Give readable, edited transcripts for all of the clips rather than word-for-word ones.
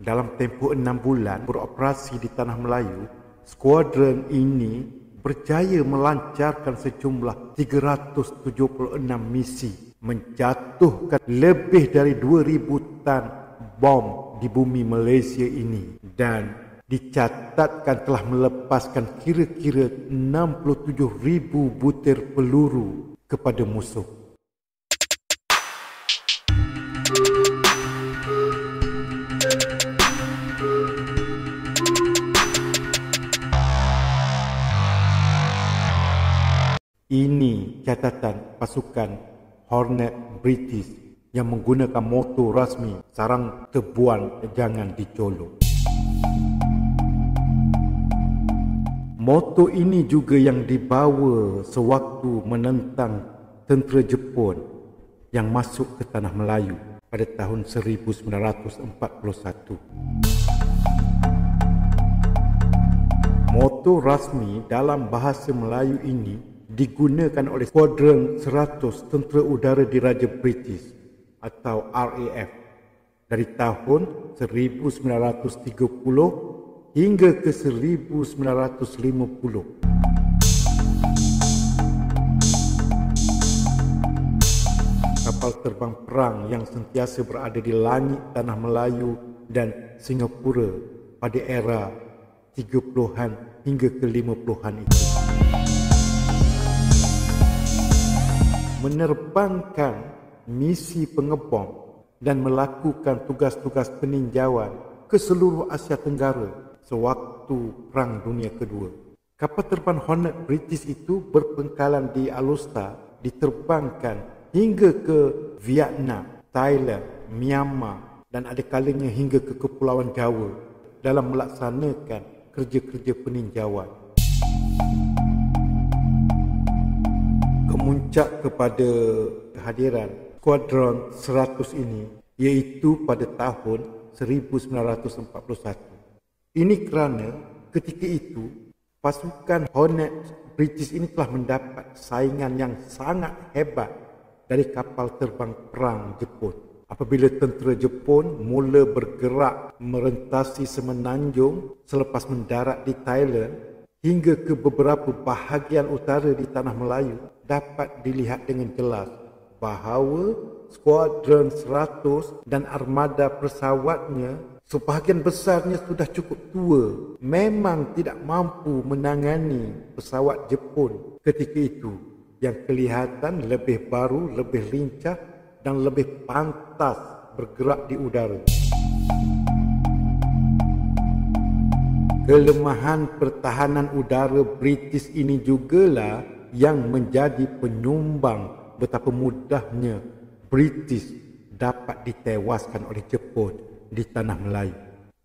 Dalam tempoh 6 bulan beroperasi di Tanah Melayu, skuadron ini berjaya melancarkan sejumlah 376 misi, menjatuhkan lebih dari 2,000 tan bom di bumi Malaysia ini, dan dicatatkan telah melepaskan kira-kira 67,000 butir peluru kepada musuh. Ini catatan pasukan Hornet British yang menggunakan moto rasmi sarang tebuan jangan dicolok. Moto ini juga yang dibawa sewaktu menentang tentera Jepun yang masuk ke Tanah Melayu pada tahun 1941. Moto rasmi dalam bahasa Melayu ini digunakan oleh Skuadron 100 Tentera Udara Diraja British atau RAF dari tahun 1930 hingga ke 1950. Kapal terbang perang yang sentiasa berada di langit Tanah Melayu dan Singapura pada era 30-an hingga ke 50-an itu menerbangkan misi pengebom dan melakukan tugas-tugas peninjauan ke seluruh Asia Tenggara sewaktu Perang Dunia Kedua. Kapal terbang Hornet British itu berpangkalan di Alusta, diterbangkan hingga ke Vietnam, Thailand, Myanmar dan ada kalanya hingga ke Kepulauan Jawa dalam melaksanakan kerja-kerja peninjauan. Kemuncak kepada kehadiran Skuadron 100 ini iaitu pada tahun 1941. Ini kerana ketika itu pasukan Hornet British ini telah mendapat saingan yang sangat hebat dari kapal terbang perang Jepun. Apabila tentera Jepun mula bergerak merentasi semenanjung selepas mendarat di Thailand hingga ke beberapa bahagian utara di Tanah Melayu, dapat dilihat dengan jelas bahawa Skuadron 100 dan armada pesawatnya sebahagian besarnya sudah cukup tua, memang tidak mampu menangani pesawat Jepun ketika itu yang kelihatan lebih baru, lebih lincah dan lebih pantas bergerak di udara. Kelemahan pertahanan udara British ini jugalah yang menjadi penyumbang betapa mudahnya British dapat ditewaskan oleh Jepun di Tanah Melayu.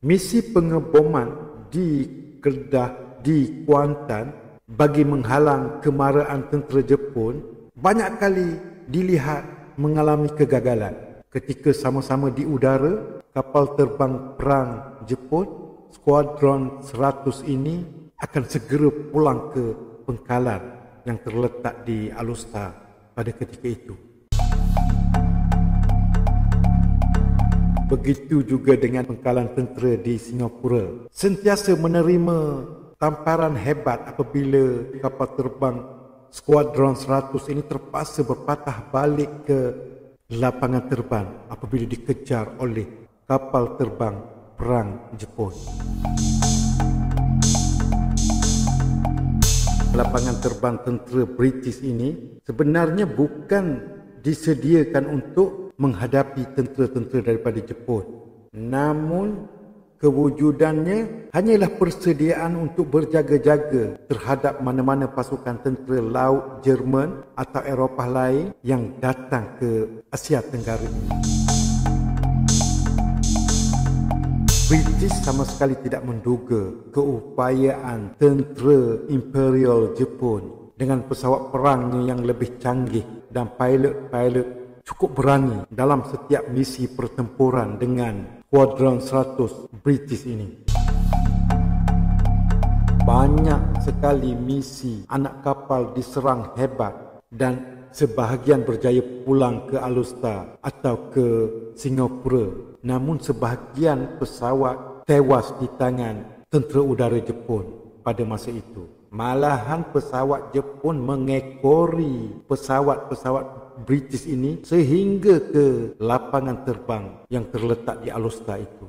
Misi pengeboman di Kedah, di Kuantan bagi menghalang kemarahan tentera Jepun banyak kali dilihat mengalami kegagalan. Ketika sama-sama di udara, kapal terbang perang Jepun Skuadron 100 ini akan segera pulang ke pangkalan yang terletak di Alusta pada ketika itu. Begitu juga dengan pangkalan tentera di Singapura. Sentiasa menerima tamparan hebat apabila kapal terbang Skuadron 100 ini terpaksa berpatah balik ke lapangan terbang apabila dikejar oleh kapal terbang perang Jepun. Lapangan terbang tentera British ini sebenarnya bukan disediakan untuk menghadapi tentera-tentera daripada Jepun. Namun kewujudannya hanyalah persediaan untuk berjaga-jaga terhadap mana-mana pasukan tentera laut Jerman atau Eropah lain yang datang ke Asia Tenggara ini. British sama sekali tidak menduga keupayaan tentera Imperial Jepun dengan pesawat perangnya yang lebih canggih dan pilot-pilot cukup berani dalam setiap misi pertempuran dengan Skuadron 100 British ini. Banyak sekali misi anak kapal diserang hebat dan sebahagian berjaya pulang ke Alusta atau ke Singapura namun sebahagian pesawat tewas di tangan tentera udara Jepun pada masa itu. Malahan pesawat Jepun mengekori pesawat-pesawat British ini sehingga ke lapangan terbang yang terletak di Alusta itu.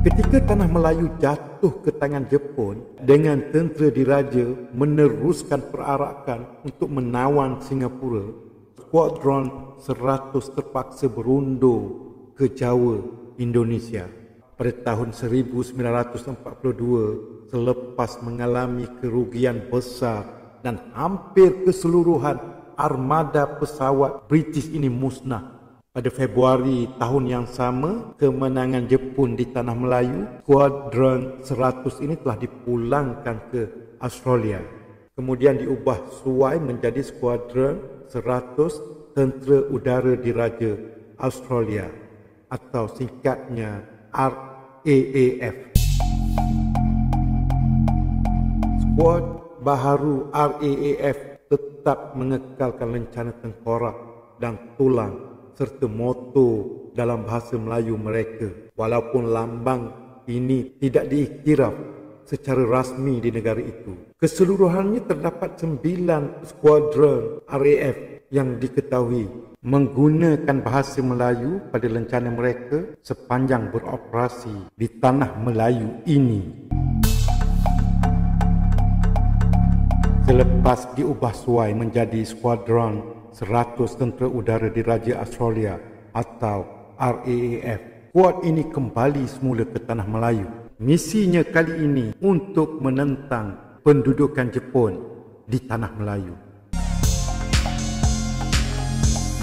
Ketika tanah Melayu jatuh ke tangan Jepun, dengan tentera diraja meneruskan perarakan untuk menawan Singapura, Skuadron 100 terpaksa berundur ke Jawa, Indonesia pada tahun 1942 selepas mengalami kerugian besar dan hampir keseluruhan armada pesawat British ini musnah. Pada Februari tahun yang sama, kemenangan Jepun di tanah Melayu, Skuadron 100 ini telah dipulangkan ke Australia. Kemudian diubah suai menjadi Skuadron 100 Tentera Udara Diraja Australia atau singkatnya RAAF. Skuad baharu RAAF tetap mengekalkan lencana tengkorak dan tulang serta motor dalam bahasa Melayu mereka, walaupun lambang ini tidak diiktiraf secara rasmi di negara itu. Keseluruhannya terdapat 9 skuadron RAF yang diketahui menggunakan bahasa Melayu pada lencana mereka sepanjang beroperasi di tanah Melayu ini. Selepas diubah suai menjadi Skuadron 100 Tentera Udara Diraja Australia atau RAAF, kuat ini kembali semula ke tanah Melayu. Misinya kali ini untuk menentang pendudukan Jepun di tanah Melayu.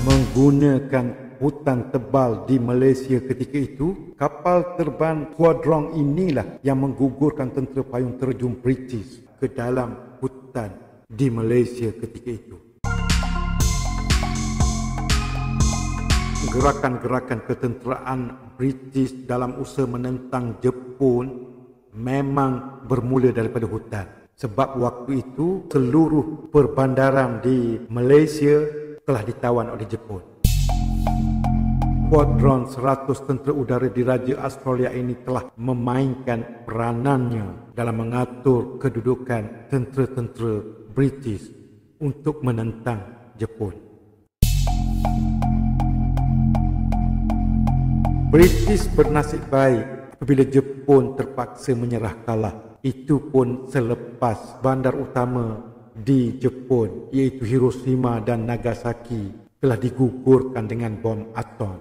Menggunakan hutan tebal di Malaysia ketika itu, kapal terbang Skuadron inilah yang menggugurkan tentera payung terjun British ke dalam hutan di Malaysia ketika itu. Gerakan-gerakan ketenteraan British dalam usaha menentang Jepun memang bermula daripada hutan. Sebab waktu itu seluruh perbandaran di Malaysia telah ditawan oleh Jepun. Skuadron 100 Tentera Udara Diraja Australia ini telah memainkan peranannya dalam mengatur kedudukan tentera-tentera British untuk menentang Jepun. British bernasib baik apabila Jepun terpaksa menyerah kalah. Itu pun selepas bandar utama di Jepun iaitu Hiroshima dan Nagasaki telah digugurkan dengan bom atom.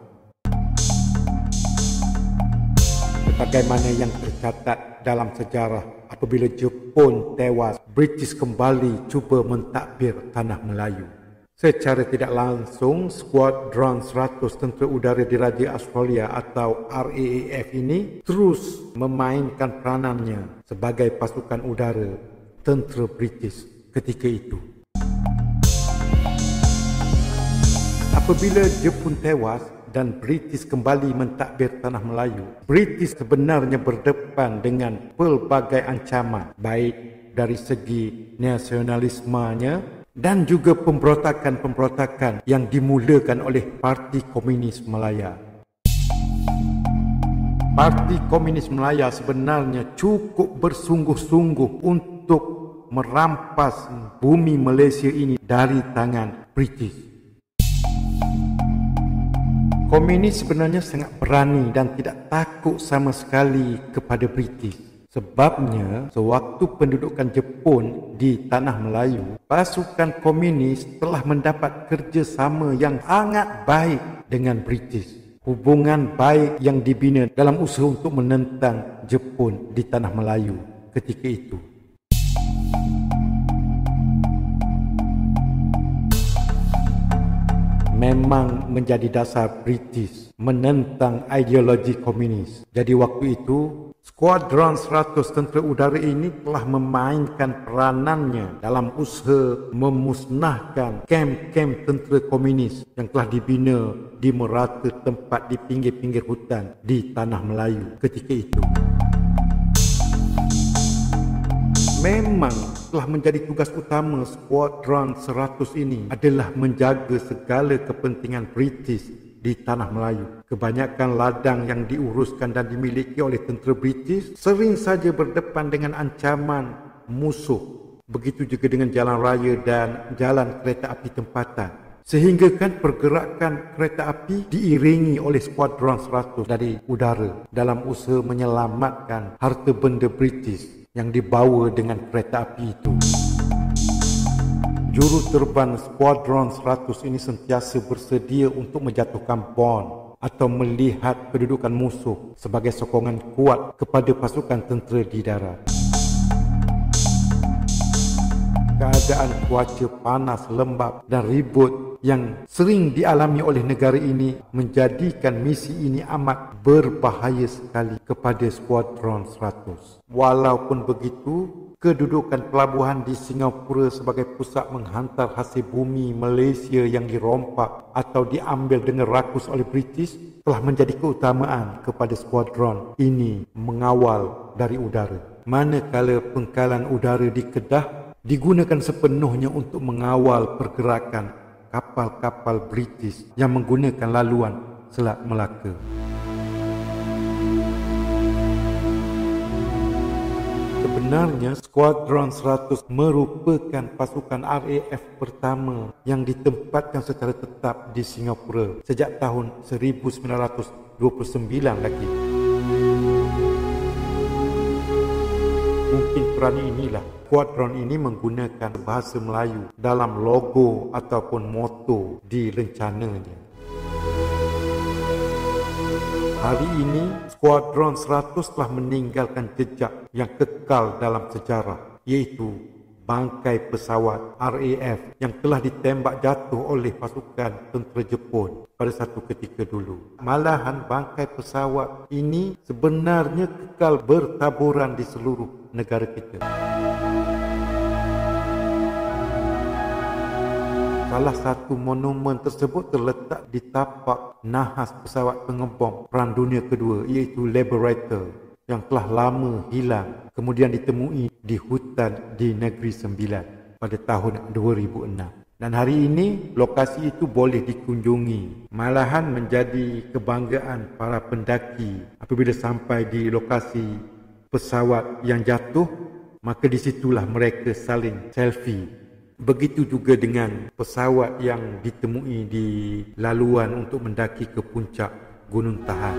Sebagaimana yang tercatat dalam sejarah, apabila Jepun tewas, British kembali cuba mentadbir tanah Melayu. Secara tidak langsung, Skuadron 100 Tentera Udara Diraja Australia atau RAAF ini terus memainkan peranannya sebagai pasukan udara tentera British ketika itu. Apabila Jepun tewas dan British kembali mentadbir tanah Melayu, British sebenarnya berdepan dengan pelbagai ancaman, baik dari segi nasionalismenya dan juga pemberontakan-pemberontakan yang dimulakan oleh Parti Komunis Malaya. Parti Komunis Malaya sebenarnya cukup bersungguh-sungguh untuk merampas bumi Malaysia ini dari tangan British. Komunis sebenarnya sangat berani dan tidak takut sama sekali kepada British. Sebabnya, sewaktu pendudukan Jepun di tanah Melayu, pasukan komunis telah mendapat kerjasama yang sangat baik dengan British. Hubungan baik yang dibina dalam usaha untuk menentang Jepun di tanah Melayu ketika itu. Memang menjadi dasar British menentang ideologi komunis. Jadi waktu itu, Skuadron 100 Tentera Udara ini telah memainkan peranannya dalam usaha memusnahkan kamp-kamp tentera komunis yang telah dibina di merata tempat di pinggir-pinggir hutan di tanah Melayu ketika itu. Memang telah menjadi tugas utama Skuadron 100 ini adalah menjaga segala kepentingan British di di tanah Melayu. Kebanyakan ladang yang diuruskan dan dimiliki oleh tentera British sering saja berdepan dengan ancaman musuh. Begitu juga dengan jalan raya dan jalan kereta api tempatan. Sehingga kan pergerakan kereta api diiringi oleh skuadron 100 dari udara dalam usaha menyelamatkan harta benda British yang dibawa dengan kereta api itu. Juruterban skuadron 100 ini sentiasa bersedia untuk menjatuhkan bom atau melihat kedudukan musuh sebagai sokongan kuat kepada pasukan tentera di darat. Keadaan cuaca panas, lembap dan ribut yang sering dialami oleh negara ini menjadikan misi ini amat berbahaya sekali kepada skuadron 100. Walaupun begitu, kedudukan pelabuhan di Singapura sebagai pusat menghantar hasil bumi Malaysia yang dirompak atau diambil dengan rakus oleh British telah menjadi keutamaan kepada skuadron ini mengawal dari udara. Manakala pengkalan udara di Kedah digunakan sepenuhnya untuk mengawal pergerakan kapal-kapal British yang menggunakan laluan Selat Melaka. Sebenarnya, Skuadron 100 merupakan pasukan RAF pertama yang ditempatkan secara tetap di Singapura sejak tahun 1929 lagi. Mungkin kerana inilah skuadron ini menggunakan bahasa Melayu dalam logo ataupun moto di rencananya. Hari ini, Skuadron 100 telah meninggalkan jejak yang kekal dalam sejarah, iaitu bangkai pesawat RAF yang telah ditembak jatuh oleh pasukan tentera Jepun pada satu ketika dulu. Malahan bangkai pesawat ini sebenarnya kekal bertaburan di seluruh negara kita. Salah satu monumen tersebut terletak di tapak nahas pesawat pengebom Perang Dunia Kedua, iaitu Liberator, yang telah lama hilang, kemudian ditemui di hutan di Negeri Sembilan pada tahun 2006. Dan hari ini, lokasi itu boleh dikunjungi. Malahan menjadi kebanggaan para pendaki apabila sampai di lokasi pesawat yang jatuh, maka disitulah mereka saling selfie. Begitu juga dengan pesawat yang ditemui di laluan untuk mendaki ke puncak Gunung Tahan.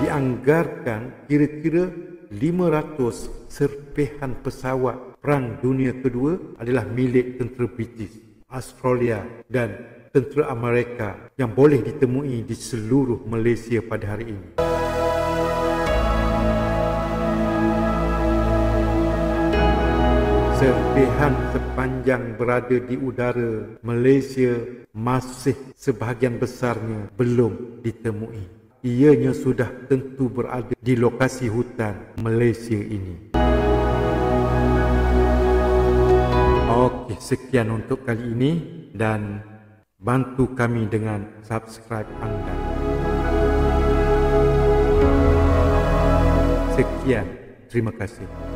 Dianggarkan kira-kira 500 serpihan pesawat Perang Dunia Kedua adalah milik tentera British, Australia dan tentera Amerika yang boleh ditemui di seluruh Malaysia pada hari ini. Serpihan sepanjang berada di udara Malaysia masih sebahagian besarnya belum ditemui. Ianya sudah tentu berada di lokasi hutan Malaysia ini. Okey, sekian untuk kali ini dan bantu kami dengan subscribe anda. Sekian, terima kasih.